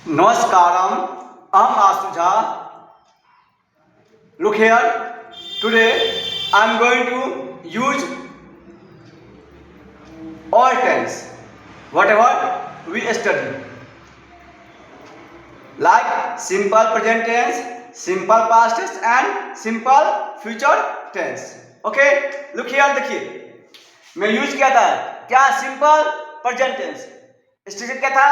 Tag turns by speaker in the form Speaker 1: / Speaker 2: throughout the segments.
Speaker 1: Namaskaram, I'm Asuja. Look here, today I'm going to use all tense, whatever we study. Like simple present tense, simple past tense and simple future tense. Okay, look here देखिए मैं use किया था क्या simple present tense structure क्या था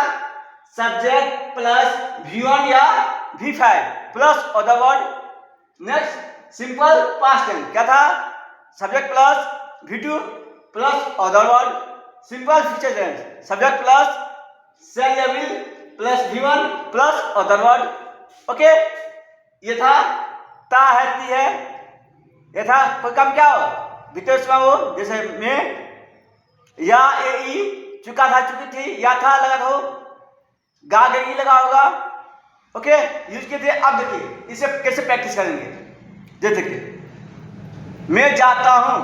Speaker 1: subject plus V1 या V5 plus other word next simple past tense क्या था subject plus V2 plus other word simple future tense subject plus shall level plus V1 plus other word okay ये था ता है ती है ये था कोई काम क्या हो विदेश में हो जैसे में या ए ई चुका था चुकी थी या था लगा था गा गई लगा होगा ओके यूज किए थे। अब देखिए इसे कैसे प्रैक्टिस करेंगे जैसे कि मैं जाता हूं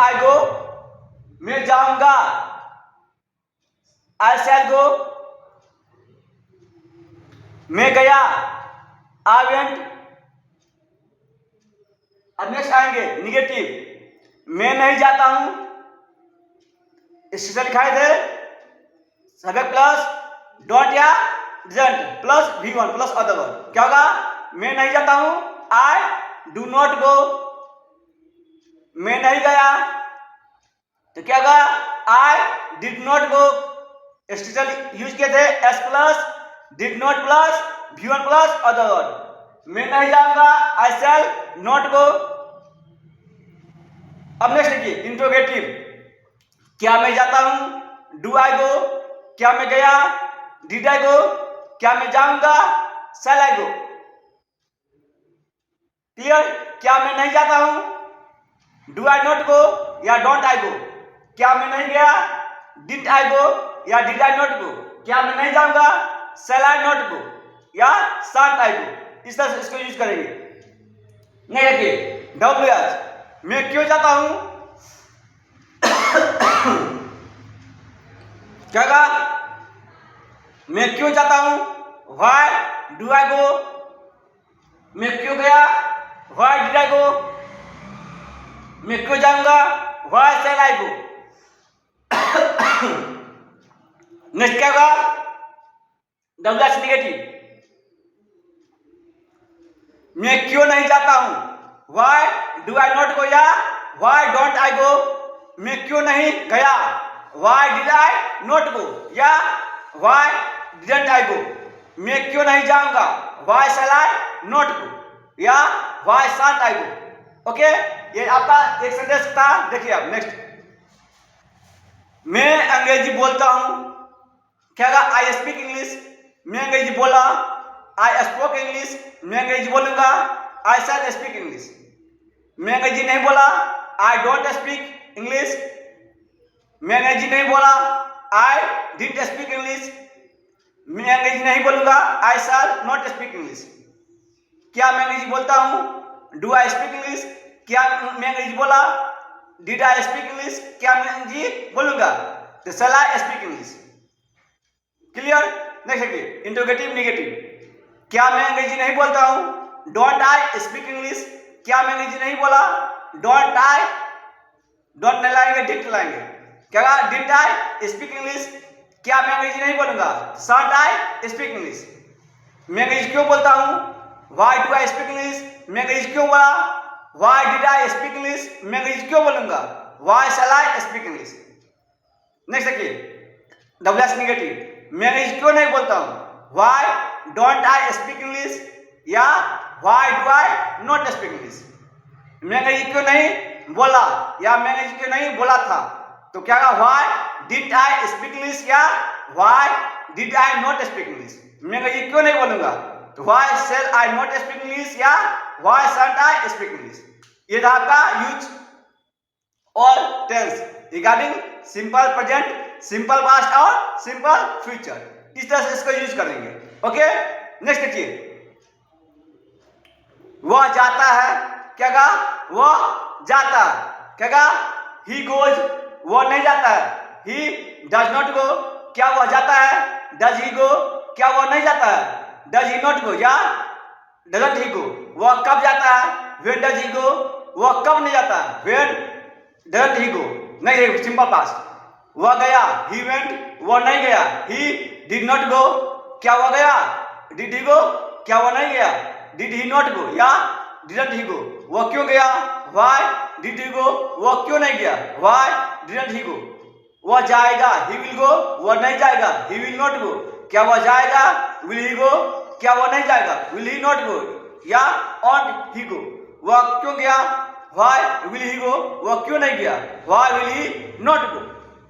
Speaker 1: आई गो मैं जाऊंगा आई शैल गो मैं गया आई वेंट। अब नेक्स्ट आएंगे निगेटिव मैं नहीं जाता हूं स्टेशन लिखाए थे सब्जेक्ट प्लस डोंट या didn't plus V1 plus other word क्या होगा मैं नहीं जाता हूं आई डू नॉट गो मैं नहीं गया तो क्या होगा I did not go station use किए थे S plus did not plus V1 plus other word मैं नहीं जाऊंगा आई शैल नॉट गो। अब नेक्स्ट देखिए इंट्रोगेटिव क्या मैं जाता हूं डू आई गो क्या मैं गया डिड आई गो क्या मैं जाऊंगा शैल आई गो। क्लियर क्या मैं नहीं जाता हूं डू आई नॉट गो या डोंट आई गो क्या मैं नहीं गया डिड आई गो या डिड आई नॉट गो क्या मैं नहीं जाऊंगा शैल आई नॉट गो या शांट आई गो इस तरह से इसको यूज करेंगे। नहीं देखिए WH मैं क्यों जाता हूं क्या कहा मैं क्यों जाता हूं व्हाई डू आई गो मैं क्यों गया व्हाई डिड आई गो मैं क्यों जाऊंगा why shall I go. Next क्या होगा WH निगेटिव मैं क्यों नहीं जाता हूं why do I not go या व्हाई डोंट आई गो मैं क्यों नहीं गया why did I not go या व्हाई डिडंट आई गो मैं क्यों नहीं जाऊंगा why shall I not go या why shan't I go. Okay ये आपका एक सेंटेंस था देखिए आप नेक्स्ट मैं अंग्रेजी बोलता हूं क्या होगा आई स्पीक इंग्लिश मैं अंग्रेजी बोला आई स्पोक इंग्लिश मैं अंग्रेजी बोलूंगा आई शैल स्पीक इंग्लिश मैं अंग्रेजी नहीं बोला आई डोंट स्पीक इंग्लिश मैं अंग्रेजी नहीं बोला आई डिडंट स्पीक इंग्लिश मैं अंग्रेजी नहीं बोलूंगा आई शैल नॉट स्पीक इंग्लिश। क्या मैं अंग्रेजी बोलता हूं डू आई स्पीक इंग्लिश क्या मैं अंग्रेजी बोला डिड आई स्पीक इंग्लिश क्या मैं अंग्रेजी बोलूंगा तो shall I speak English. Clear next देखिए इंट्रोगेटिव निगेटिव क्या मैं अंग्रेजी नहीं बोलता हूं डोंट आई स्पीक इंग्लिश क्या मैं अंग्रेजी नहीं बोला डोंट आई डोंट नहीं लाएंगे डिड लाएंगे क्या डिड आई स्पीक इंग्लिश क्या मैं अंग्रेजी नहीं बोलूंगा शांट आई स्पीक इंग्लिश मैं अंग्रेजी क्यों बोलता हूं why do I speak English मैं अंग्रेजी क्यों बोला why did I speak English मैं अंग्रेजी क्यों बोलूंगा why shall I speak English. Next देखिए WH निगेटिव मैं अंग्रेजी क्यों नहीं बोलता हूं why don't I speak English या why do I not speak English मैं अंग्रेजी क्यों नहीं बोला या मैं अंग्रेजी क्यों नहीं बोला था तो क्या why did I speak English या why did I not speak English मैं अंग्रेजी क्यों नहीं बोलूंगा तो why shall I not speak English या why shan't I speak English. ये था आपका use all tense regarding simple present simple past और सिंपल फ्यूचर इस तरह से इसको यूज करेंगे। ओके नेक्स्ट देखिए वह जाता है क्या कहा वह जाता क्या कहा ही गोज वह नहीं जाता है ही डज नॉट गो क्या वह जाता है डज ही गो, क्या वो नहीं जाता है? डज ही नॉट गो या डजंट ही गो, वह कब जाता है? व्हेन डज ही गो, वह कब नहीं जाता है? व्हेन डजंट ही गो, नहीं, सिंपल पास्ट। वह गया, ही वेंट, वह नहीं गया। ही डिड नॉट गो, क्या वह गया? डिड ही गो, क्या वह नहीं गया? डिड ही नॉट गो या डिडंट ही गो, वह क्यों गया? व्हाई डिड ही गो, वह क्यों नहीं गया? व्हाई डिडंट ही गो। वह जाएगा, ही विल गो, वह नहीं जाएगा, ही विल नॉट गो, क्या वह जाएगा? विल ही गो, क्या वह नहीं जाएगा? विल ही नॉट गो या ऑन्ट ही गो, वह क्यों गया? व्हाई विल ही गो, वह क्यों नहीं गया? Why will he not go.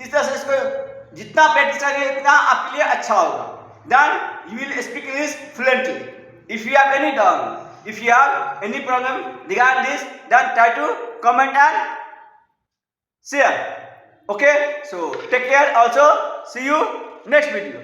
Speaker 1: इस तरह से इसको जितना प्रैक्टिस करेंगे उतना आपके लिए अच्छा होगा। Then you will speak English fluently. If you have any doubt, if you have any problem regarding this, then try to comment and share. Okay, so take care. Also see you next video.